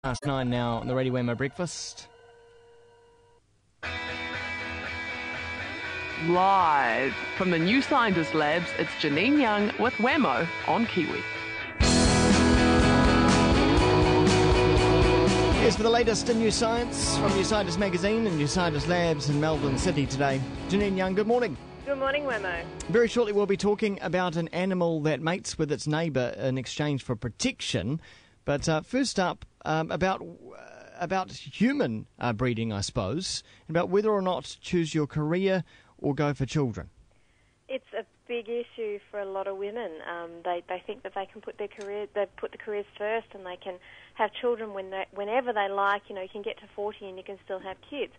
Past 9 now on the Radio Wammo Breakfast. Live from the New Scientist Labs, it's Janine Young with Wammo on Kiwi. Here's for the latest in New Science from New Scientist Magazine and New Scientist Labs in Melbourne City today. Janine Young, good morning. Good morning, Wammo. Very shortly we'll be talking about an animal that mates with its neighbour in exchange for protection. But first up, about human breeding, I suppose, about whether or not to choose your career or go for children. It's a big issue for a lot of women. They think that they can put the careers first, and they can have children whenever they like. You know, you can get to 40 and you can still have kids.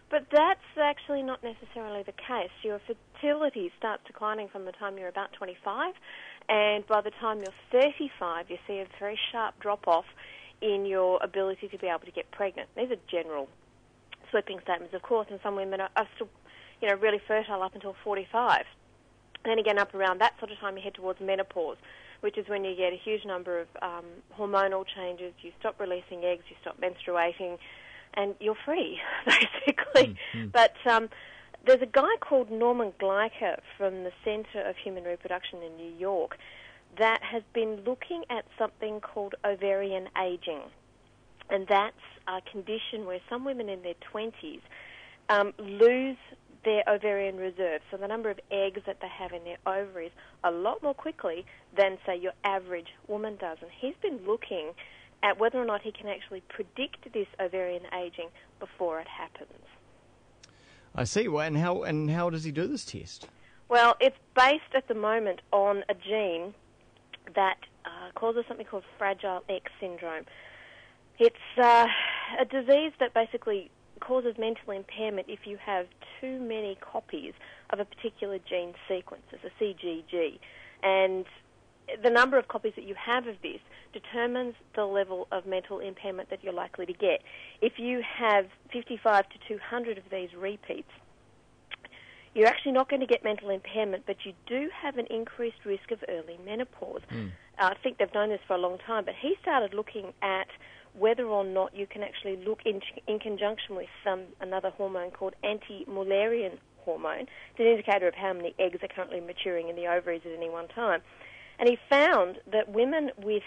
But that's actually not necessarily the case. Your fertility starts declining from the time you're about 25, and by the time you're 35, you see a very sharp drop-off in your ability to be able to get pregnant. These are general sweeping statements, of course, and some women are still, really fertile up until 45. And then again, up around that sort of time, you head towards menopause, which is when you get a huge number of hormonal changes. You stop releasing eggs, you stop menstruating, and you're free, basically. Mm-hmm. But there's a guy called Norman Gleicher from the Center of Human Reproduction in New York that has been looking at something called ovarian aging. And that's a condition where some women in their 20s lose their ovarian reserve, so the number of eggs that they have in their ovaries, a lot more quickly than, say, your average woman does. And he's been looking at whether or not he can actually predict this ovarian aging before it happens. I see. Well, and how does he do this test? Well, it's based at the moment on a gene that causes something called Fragile X syndrome. It's a disease that basically causes mental impairment if you have too many copies of a particular gene sequence. It's a CGG. And the number of copies that you have of this determines the level of mental impairment that you're likely to get. If you have 55 to 200 of these repeats, you're actually not going to get mental impairment, but you do have an increased risk of early menopause. I think they've known this for a long time, but he started looking at whether or not you can actually look in conjunction with another hormone called anti-Mullerian hormone. It's an indicator of how many eggs are currently maturing in the ovaries at any one time. And he found that women with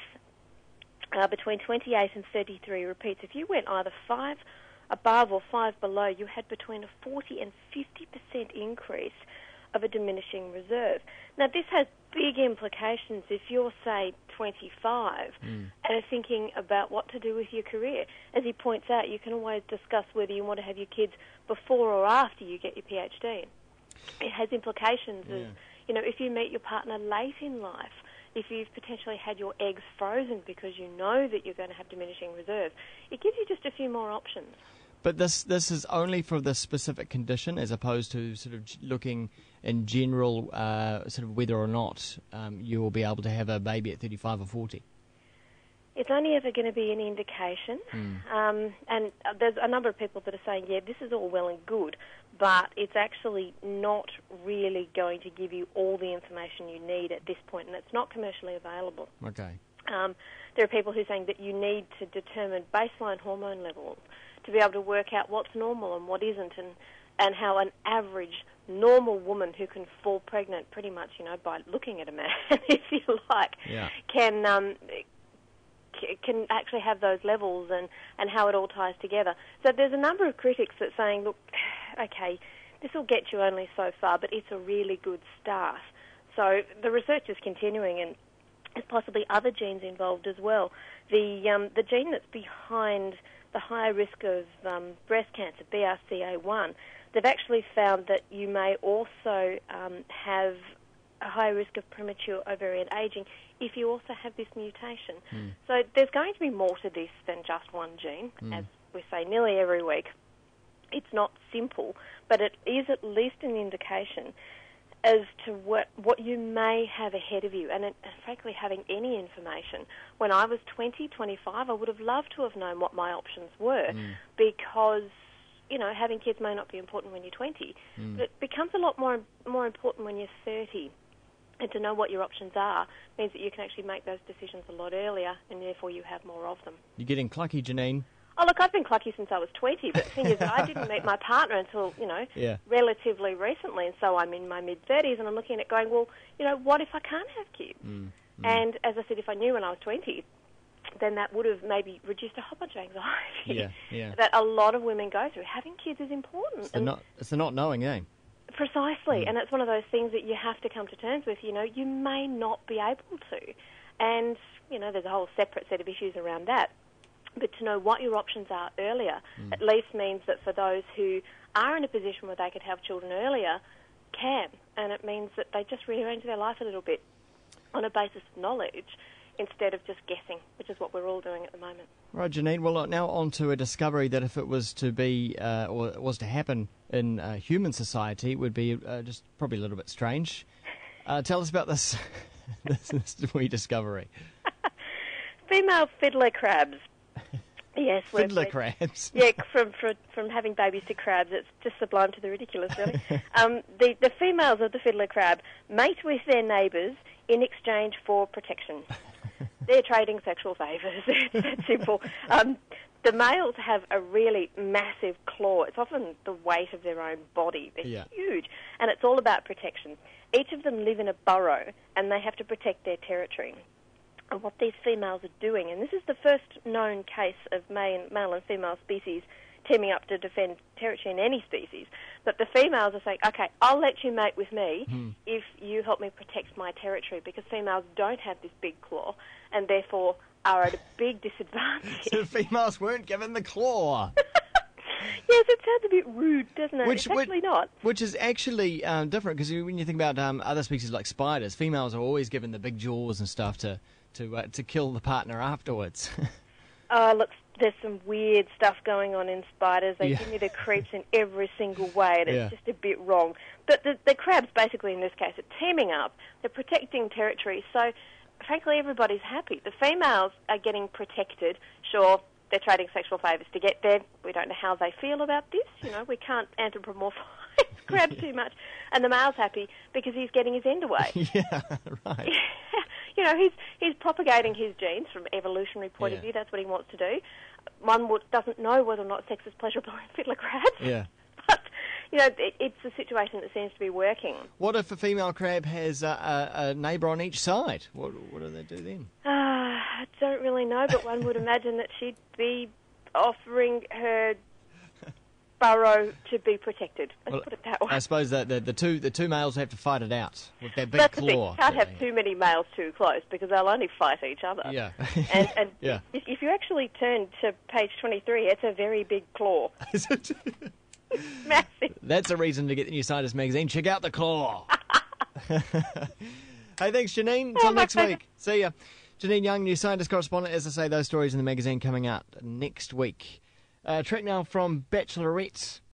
between 28 and 33 repeats, if you went either 5 above or 5 below, you had between a 40 and 50% increase of a diminishing reserve. Now, this has big implications if you're, say, 25 and are thinking about what to do with your career. As he points out, you can always discuss whether you want to have your kids before or after you get your PhD. It has implications as, if you meet your partner late in life, if you've potentially had your eggs frozen because you know that you're going to have diminishing reserves, it gives you just a few more options. But this is only for this specific condition, as opposed to sort of looking in general, sort of whether or not you will be able to have a baby at 35 or 40. It's only ever going to be an indication, and there's a number of people that are saying, this is all well and good, but it's actually not really going to give you all the information you need at this point, and it's not commercially available. Okay. There are people who are saying that you need to determine baseline hormone levels to be able to work out what's normal and what isn't, and how an average normal woman who can fall pregnant pretty much, by looking at a man, if you like, can actually have those levels and how it all ties together. So there's a number of critics that are saying, look, okay, this will get you only so far, but it's a really good start. So the research is continuing, and there's possibly other genes involved as well. The gene that's behind the higher risk of breast cancer, BRCA1, they've actually found that you may also have a higher risk of premature ovarian aging if you also have this mutation. So there's going to be more to this than just one gene, as we say nearly every week. It's not simple, but it is at least an indication as to what you may have ahead of you. And frankly, having any information, when I was 20, 25, I would have loved to have known what my options were, because having kids may not be important when you're 20, but it becomes a lot more important when you're 30. And to know what your options are means that you can actually make those decisions a lot earlier, and therefore you have more of them. You're getting clucky, Janine. Oh, look, I've been clucky since I was 20, but the thing is that I didn't meet my partner until, relatively recently, and so I'm in my mid-30s, and I'm looking at it going, well, what if I can't have kids? And as I said, if I knew when I was 20, then that would have maybe reduced a whole bunch of anxiety that a lot of women go through. Having kids is important. It's the not knowing, eh? Precisely, and it's one of those things that you have to come to terms with. You may not be able to, and there's a whole separate set of issues around that. But to know what your options are earlier at least means that for those who are in a position where they could have children earlier, can, and it means that they just rearrange their life a little bit on a basis of knowledge instead of just guessing, which is what we're all doing at the moment. Right, Janine. Well, now on to a discovery that if it was to be or was to happen in human society, would be just probably a little bit strange. Tell us about this this wee discovery. Female fiddler crabs. Yes, fiddler crabs. Yeah, from having babies to crabs, it's just sublime to the ridiculous, really. The females of the fiddler crab mate with their neighbours in exchange for protection. They're trading sexual favours. It's that simple. The males have a really massive claw. It's often the weight of their own body. They're huge, and it's all about protection. Each of them live in a burrow, and they have to protect their territory. And what these females are doing, and this is the first known case of male and female species teaming up to defend territory in any species, but the females are saying, okay, I'll let you mate with me if you help me protect my territory, because females don't have this big claw and therefore are at a big disadvantage. So the females weren't given the claw. Yes, it sounds a bit rude, doesn't it? It's actually not. Which is actually different, because when you think about other species like spiders, females are always given the big jaws and stuff to kill the partner afterwards. Look, there's some weird stuff going on in spiders. They give me the creeps in every single way, and it's just a bit wrong. But the crabs, basically, in this case, are teaming up. They're protecting territory. So, frankly, everybody's happy. The females are getting protected. Sure, they're trading sexual favours to get there. We don't know how they feel about this. We can't anthropomorphise crab too much. And the male's happy because he's getting his end away. Yeah, right. He's propagating his genes from an evolutionary point of view. That's what he wants to do. One doesn't know whether or not sex is pleasurable in fiddler crabs. Yeah. But, it's a situation that seems to be working. What if a female crab has a neighbour on each side? What do they do then? I don't really know, but one would imagine that she'd be offering her burrow to be protected. Let's put it that way. I suppose that the two males have to fight it out with their big That's claw. The thing. You can't have too many males too close because they'll only fight each other. Yeah. And if you actually turn to page 23, it's a very big claw. Massive. That's a reason to get the new Scientist magazine. Check out the claw. Hey, thanks, Janine. Until next week. See ya. Janine Young, New Scientist correspondent. As I say, those stories in the magazine coming out next week. Track now from Bachelorette.